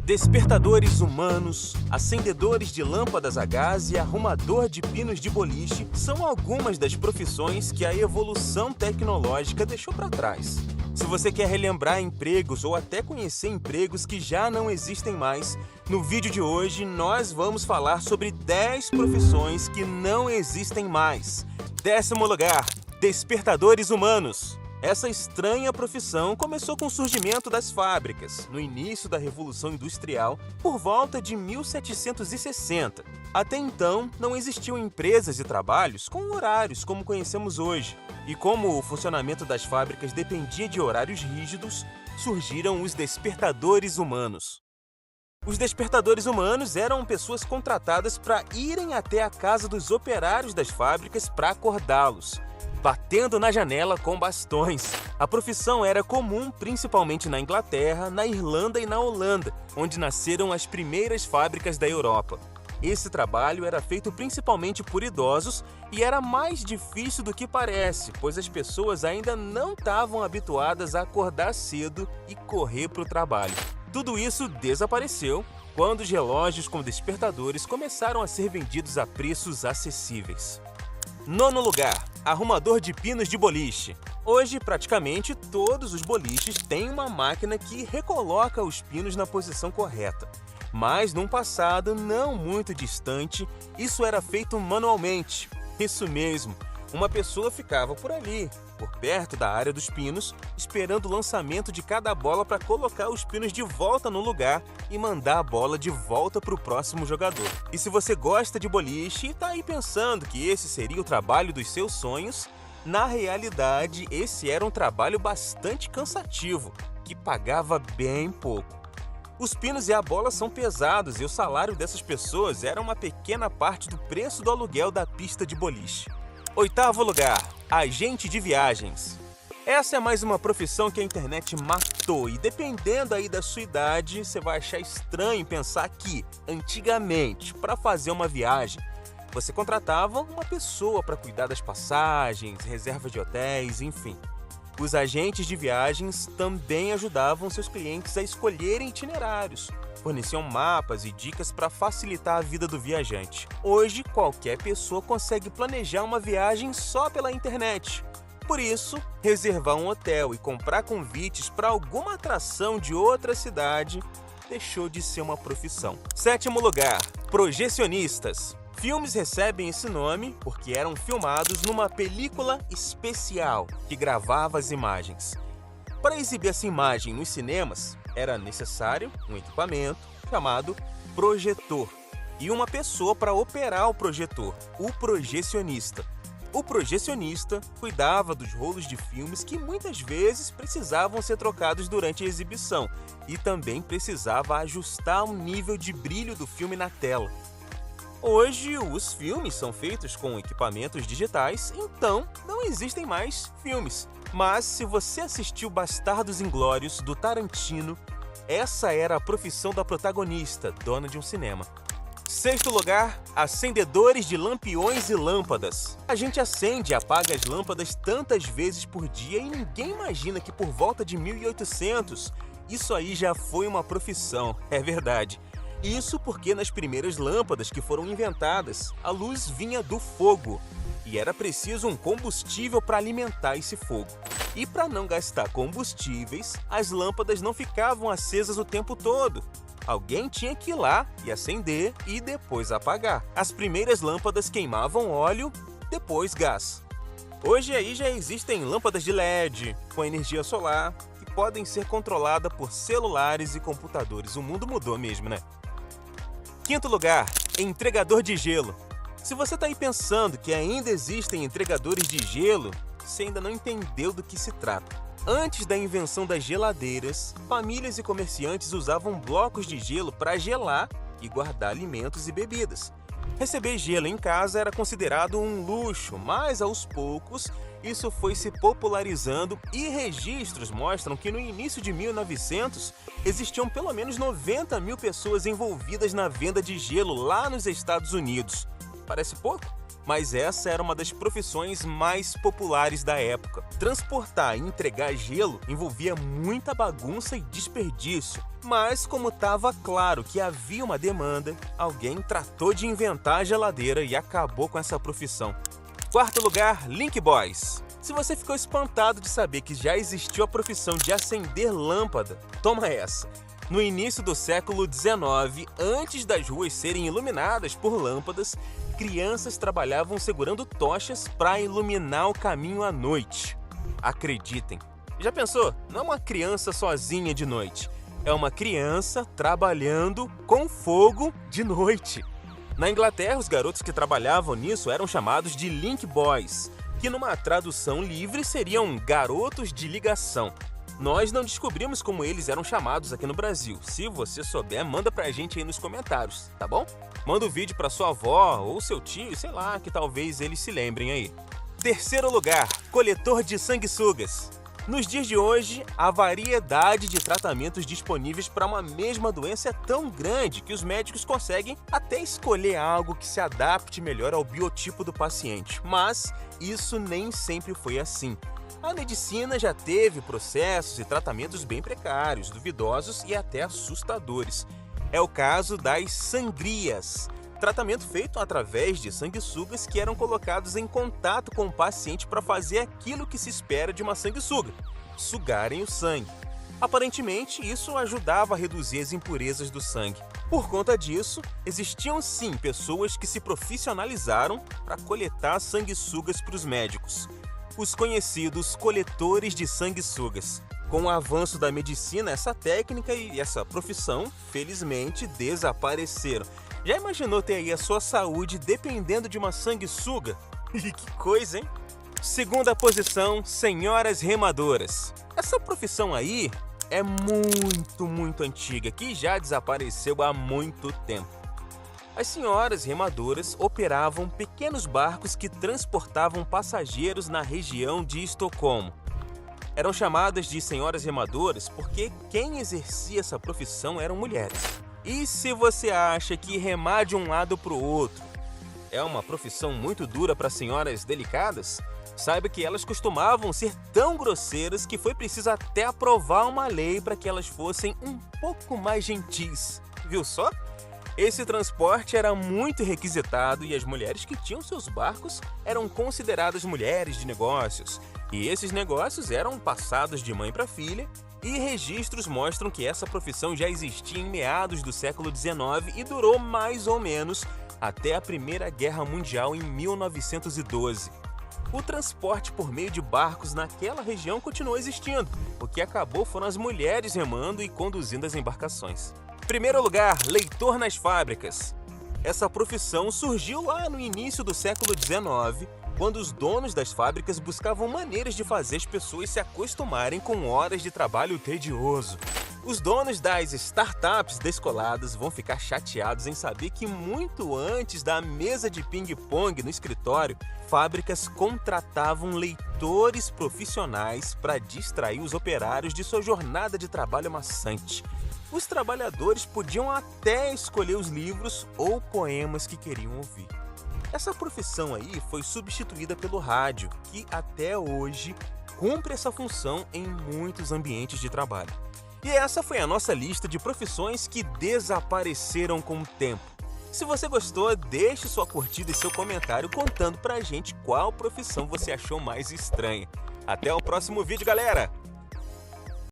Despertadores humanos, acendedores de lâmpadas a gás e arrumador de pinos de boliche são algumas das profissões que a evolução tecnológica deixou para trás. Se você quer relembrar empregos ou até conhecer empregos que já não existem mais, no vídeo de hoje nós vamos falar sobre 10 profissões que não existem mais. 10º lugar, despertadores humanos. Essa estranha profissão começou com o surgimento das fábricas, no início da Revolução Industrial, por volta de 1760. Até então, não existiam empresas e trabalhos com horários como conhecemos hoje. E como o funcionamento das fábricas dependia de horários rígidos, surgiram os despertadores humanos. Os despertadores humanos eram pessoas contratadas para irem até a casa dos operários das fábricas para acordá-los, batendo na janela com bastões. A profissão era comum principalmente na Inglaterra, na Irlanda e na Holanda, onde nasceram as primeiras fábricas da Europa. Esse trabalho era feito principalmente por idosos e era mais difícil do que parece, pois as pessoas ainda não estavam habituadas a acordar cedo e correr para o trabalho. Tudo isso desapareceu quando os relógios com despertadores começaram a ser vendidos a preços acessíveis. 9º lugar, arrumador de pinos de boliche. Hoje, praticamente todos os boliches têm uma máquina que recoloca os pinos na posição correta. Mas, num passado não muito distante, isso era feito manualmente. Isso mesmo, uma pessoa ficava por ali, por perto da área dos pinos, esperando o lançamento de cada bola para colocar os pinos de volta no lugar e mandar a bola de volta para o próximo jogador. E se você gosta de boliche e está aí pensando que esse seria o trabalho dos seus sonhos, na realidade esse era um trabalho bastante cansativo, que pagava bem pouco. Os pinos e a bola são pesados e o salário dessas pessoas era uma pequena parte do preço do aluguel da pista de boliche. 8º lugar, agente de viagens. Essa é mais uma profissão que a internet matou e dependendo aí da sua idade, você vai achar estranho pensar que, antigamente, para fazer uma viagem, você contratava uma pessoa para cuidar das passagens, reserva de hotéis, enfim. Os agentes de viagens também ajudavam seus clientes a escolherem itinerários, forneciam mapas e dicas para facilitar a vida do viajante. Hoje, qualquer pessoa consegue planejar uma viagem só pela internet. Por isso, reservar um hotel e comprar convites para alguma atração de outra cidade deixou de ser uma profissão. 7º lugar, projecionistas. Filmes recebem esse nome porque eram filmados numa película especial que gravava as imagens. Para exibir essa imagem nos cinemas, era necessário um equipamento chamado projetor e uma pessoa para operar o projetor, o projecionista. O projecionista cuidava dos rolos de filmes que muitas vezes precisavam ser trocados durante a exibição e também precisava ajustar o nível de brilho do filme na tela. Hoje, os filmes são feitos com equipamentos digitais, então não existem mais filmes. Mas se você assistiu Bastardos Inglórios, do Tarantino, essa era a profissão da protagonista, dona de um cinema. 6º lugar, acendedores de lampiões e lâmpadas. A gente acende e apaga as lâmpadas tantas vezes por dia e ninguém imagina que por volta de 1800, isso aí já foi uma profissão, é verdade. Isso porque nas primeiras lâmpadas que foram inventadas, a luz vinha do fogo e era preciso um combustível para alimentar esse fogo. E para não gastar combustíveis, as lâmpadas não ficavam acesas o tempo todo. Alguém tinha que ir lá e acender e depois apagar. As primeiras lâmpadas queimavam óleo, depois gás. Hoje aí já existem lâmpadas de LED com energia solar que podem ser controladas por celulares e computadores. O mundo mudou mesmo, né? 5º lugar, entregador de gelo. Se você está aí pensando que ainda existem entregadores de gelo, você ainda não entendeu do que se trata. Antes da invenção das geladeiras, famílias e comerciantes usavam blocos de gelo para gelar e guardar alimentos e bebidas. Receber gelo em casa era considerado um luxo, mas aos poucos isso foi se popularizando e registros mostram que no início de 1900 existiam pelo menos 90 mil pessoas envolvidas na venda de gelo lá nos Estados Unidos. Parece pouco? Mas essa era uma das profissões mais populares da época. Transportar e entregar gelo envolvia muita bagunça e desperdício. Mas como estava claro que havia uma demanda, alguém tratou de inventar a geladeira e acabou com essa profissão. Quarto lugar, Link Boys. Se você ficou espantado de saber que já existiu a profissão de acender lâmpada, toma essa. No início do século XIX, antes das ruas serem iluminadas por lâmpadas, crianças trabalhavam segurando tochas para iluminar o caminho à noite. Acreditem. Já pensou? Não é uma criança sozinha de noite. É uma criança trabalhando com fogo de noite. Na Inglaterra, os garotos que trabalhavam nisso eram chamados de Link Boys, que numa tradução livre seriam garotos de ligação. Nós não descobrimos como eles eram chamados aqui no Brasil. Se você souber, manda pra gente aí nos comentários, tá bom? Manda o vídeo pra sua avó ou seu tio, sei lá, que talvez eles se lembrem aí. Terceiro lugar, coletor de sanguessugas. Nos dias de hoje, a variedade de tratamentos disponíveis para uma mesma doença é tão grande que os médicos conseguem até escolher algo que se adapte melhor ao biotipo do paciente. Mas isso nem sempre foi assim. A medicina já teve processos e tratamentos bem precários, duvidosos e até assustadores. É o caso das sangrias, tratamento feito através de sanguessugas que eram colocados em contato com o paciente para fazer aquilo que se espera de uma sanguessuga: sugarem o sangue. Aparentemente, isso ajudava a reduzir as impurezas do sangue. Por conta disso, existiam sim pessoas que se profissionalizaram para coletar sanguessugas para os médicos. Os conhecidos coletores de sanguessugas. Com o avanço da medicina, essa técnica e essa profissão, felizmente, desapareceram. Já imaginou ter aí a sua saúde dependendo de uma sanguessuga? Que coisa, hein? Segunda posição, senhoras remadoras. Essa profissão aí é muito antiga, que já desapareceu há muito tempo. As senhoras remadoras operavam pequenos barcos que transportavam passageiros na região de Estocolmo. Eram chamadas de senhoras remadoras porque quem exercia essa profissão eram mulheres. E se você acha que remar de um lado para o outro é uma profissão muito dura para senhoras delicadas, saiba que elas costumavam ser tão grosseiras que foi preciso até aprovar uma lei para que elas fossem um pouco mais gentis. Viu só? Esse transporte era muito requisitado e as mulheres que tinham seus barcos eram consideradas mulheres de negócios. E esses negócios eram passados de mãe para filha, e registros mostram que essa profissão já existia em meados do século XIX e durou mais ou menos até a Primeira Guerra Mundial em 1912. O transporte por meio de barcos naquela região continuou existindo. O que acabou foram as mulheres remando e conduzindo as embarcações. Primeiro lugar, leitor nas fábricas. Essa profissão surgiu lá no início do século XIX, quando os donos das fábricas buscavam maneiras de fazer as pessoas se acostumarem com horas de trabalho tedioso. Os donos das startups descoladas vão ficar chateados em saber que muito antes da mesa de ping-pong no escritório, fábricas contratavam leitores profissionais para distrair os operários de sua jornada de trabalho maçante. Os trabalhadores podiam até escolher os livros ou poemas que queriam ouvir. Essa profissão aí foi substituída pelo rádio, que até hoje cumpre essa função em muitos ambientes de trabalho. E essa foi a nossa lista de profissões que desapareceram com o tempo. Se você gostou, deixe sua curtida e seu comentário contando pra gente qual profissão você achou mais estranha. Até o próximo vídeo, galera!